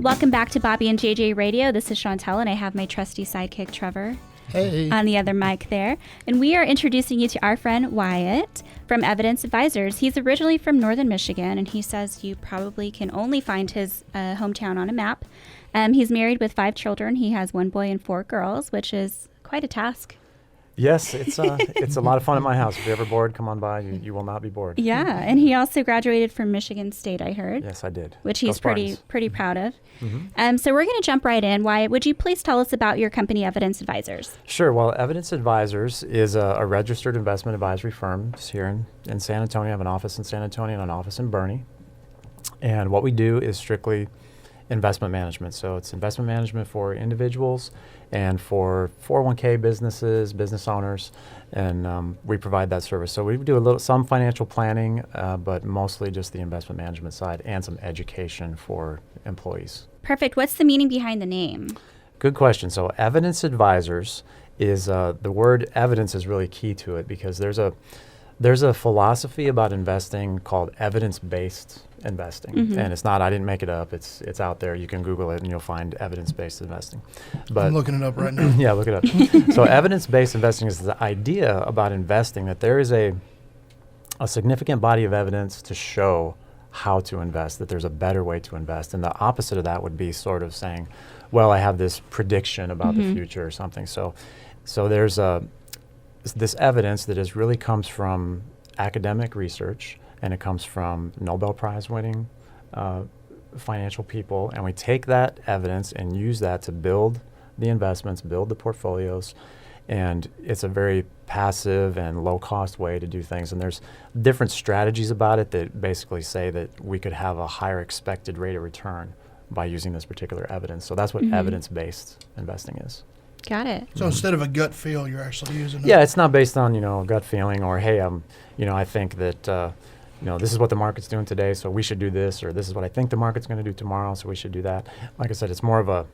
Welcome back to Bobby and JJ Radio. This is Chantel, and I have my trusty sidekick, Trevor, on the other mic there. And we are introducing you to our friend Wyatt from Evidence Advisors. He's originally from Northern Michigan, and he says you probably can only find his hometown on a map. He's married with 5 children. He has 1 boy and 4 girls, which is quite a task. Yes, it's a lot of fun at my house. If you're ever bored, come on by. You will not be bored. Yeah, and he also graduated from Michigan State, I heard. Yes, I did. Which he's pretty proud of. Mm-hmm. So we're going to jump right in. Wyatt, would you please tell us about your company, Evidence Advisors? Sure. Well, Evidence Advisors is a registered investment advisory firm. It's here in San Antonio. I have an office in San Antonio and an office in Boerne. And what we do is strictly investment management. So it's investment management for individuals and for 401k businesses, business owners, and we provide that service. So we do some financial planning, but mostly just the investment management side and some education for employees. Perfect. What's the meaning behind the name? Good question. So Evidence Advisors is the word evidence is really key to it because there's a philosophy about investing called evidence-based investing. Mm-hmm. And it's not, I didn't make it up. It's out there. You can Google it and you'll find evidence-based investing. But I'm looking it up right now. Yeah, look it up. So evidence-based investing is the idea about investing that there is a significant body of evidence to show how to invest, that there's a better way to invest. And the opposite of that would be sort of saying, well, I have this prediction about the future or something. So there's this evidence that really comes from academic research, and it comes from Nobel Prize winning financial people, and we take that evidence and use that to build the investments, build the portfolios, and it's a very passive and low-cost way to do things. And there's different strategies about it that basically say that we could have a higher expected rate of return by using this particular evidence. So that's what evidence-based investing is. Got it. So instead of a gut feel, you're actually using it. Yeah, it's not based on, a gut feeling or, hey, I think that, this is what the market's doing today, so we should do this, or this is what I think the market's going to do tomorrow, so we should do that. Like I said, it's more of a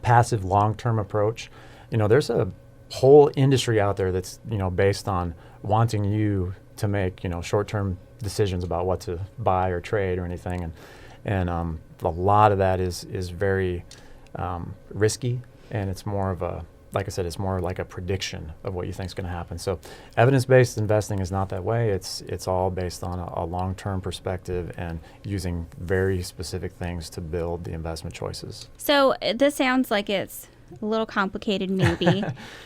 passive long-term approach. There's a whole industry out there that's, based on wanting you to make, short-term decisions about what to buy or trade or anything. And a lot of that is very risky. And it's more of like I said, it's more like a prediction of what you think is going to happen. So evidence-based investing is not that way. It's all based on a long-term perspective and using very specific things to build the investment choices. So this sounds like it's a little complicated maybe,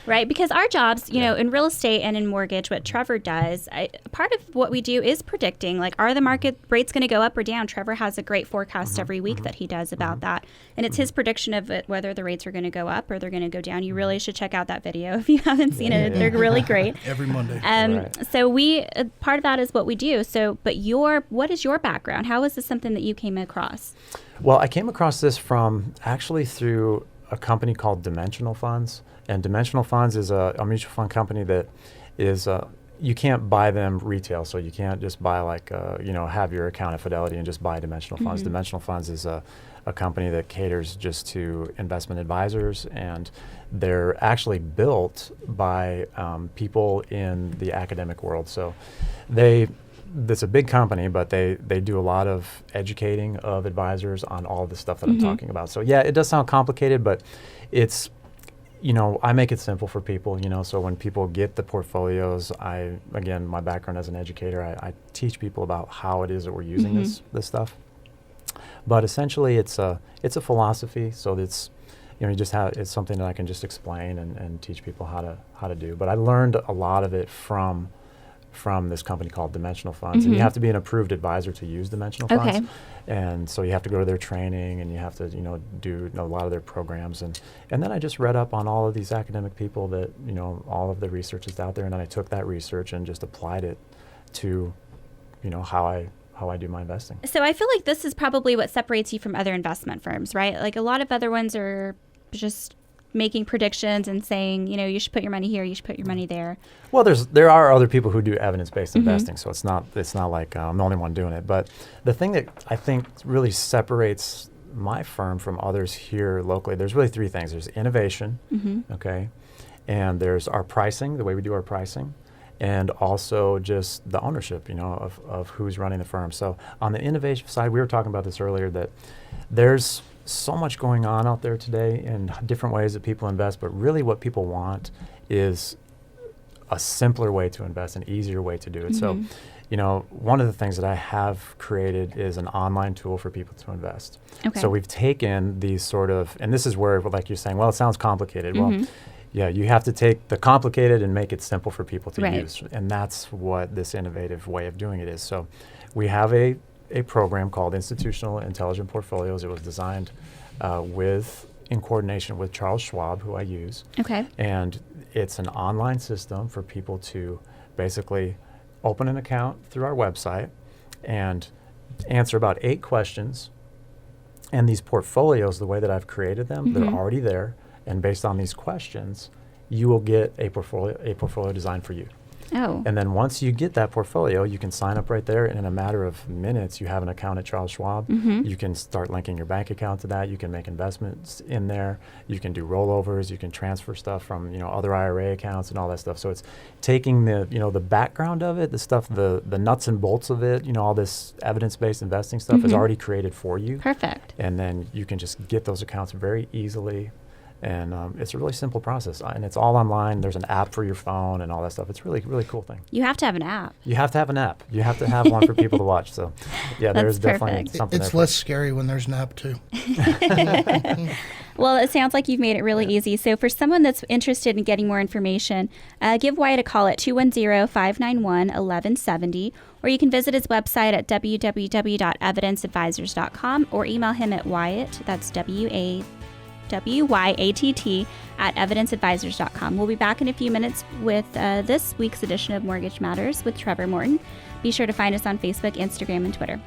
right? Because our jobs, in real estate and in mortgage, what Trevor does, part of what we do is predicting, like, are the market rates going to go up or down? Trevor has a great forecast every week that he does about that. And it's his prediction of whether the rates are going to go up or they're going to go down. You really should check out that video if you haven't seen it. They're really great. Every Monday. So part of that is what we do. So, but what is your background? How is this something that you came across? Well, I came across this through a company called Dimensional Funds, and Dimensional Funds is a mutual fund company that is you can't buy them retail, so you can't just buy have your account at Fidelity and just buy Dimensional Funds. Dimensional Funds is a company that caters just to investment advisors, and they're actually built by people in the academic world. So it's a big company, but they do a lot of educating of advisors on all the stuff that I'm talking about. So yeah, it does sound complicated, but it's, I make it simple for people, so when people get the portfolios, again, my background as an educator, I teach people about how it is that we're using this stuff. But essentially it's a philosophy, so it's, it's something that I can just explain and teach people how to do. But I learned a lot of it from this company called Dimensional Funds. And you have to be an approved advisor to use Dimensional Funds. And so you have to go to their training and you have to, do a lot of their programs. And then I just read up on all of these academic people that, all of the research is out there. And then I took that research and just applied it to, how I do my investing. So I feel like this is probably what separates you from other investment firms, right? Like a lot of other ones are just making predictions and saying, you should put your money here, you should put your money there. Well, there are other people who do evidence-based investing, so it's not like I'm the only one doing it. But the thing that I think really separates my firm from others here locally, there's really 3 things. There's innovation, okay, and there's our pricing, the way we do our pricing, and also just the ownership, of who's running the firm. So on the innovation side, we were talking about this earlier, that there's so much going on out there today in different ways that people invest, but really what people want is a simpler way to invest, an easier way to do it. So, one of the things that I have created is an online tool for people to invest. Okay. So we've taken these sort of, and this is where, like you're saying, well, it sounds complicated. Well, yeah, you have to take the complicated and make it simple for people to use. And that's what this innovative way of doing it is. So we have a program called Institutional Intelligent Portfolios. It was designed in coordination with Charles Schwab, who I use. Okay. And it's an online system for people to basically open an account through our website and answer about 8 questions. And these portfolios, the way that I've created them, they're already there. And based on these questions, you will get a portfolio designed for you. Oh. And then once you get that portfolio, you can sign up right there, and in a matter of minutes, you have an account at Charles Schwab. You can start linking your bank account to that. You can make investments in there. You can do rollovers. You can transfer stuff from other IRA accounts and all that stuff. So it's taking the background of it, the stuff, the nuts and bolts of it. All this evidence-based investing stuff is already created for you. Perfect. And then you can just get those accounts very easily. And it's a really simple process, and it's all online. There's an app for your phone and all that stuff. It's really, really cool thing. You have to have an app. You have to have an app. You have to have one for people to watch. So, yeah, there's That's definitely perfect. something. It's less scary when there's an app too. Well, it sounds like you've made it really easy. So for someone that's interested in getting more information, give Wyatt a call at 210-591-1170, or you can visit his website at www.evidenceadvisors.com or email him at Wyatt, that's Wyatt, at evidenceadvisors.com. We'll be back in a few minutes with this week's edition of Mortgage Matters with Trevor Morton. Be sure to find us on Facebook, Instagram, and Twitter.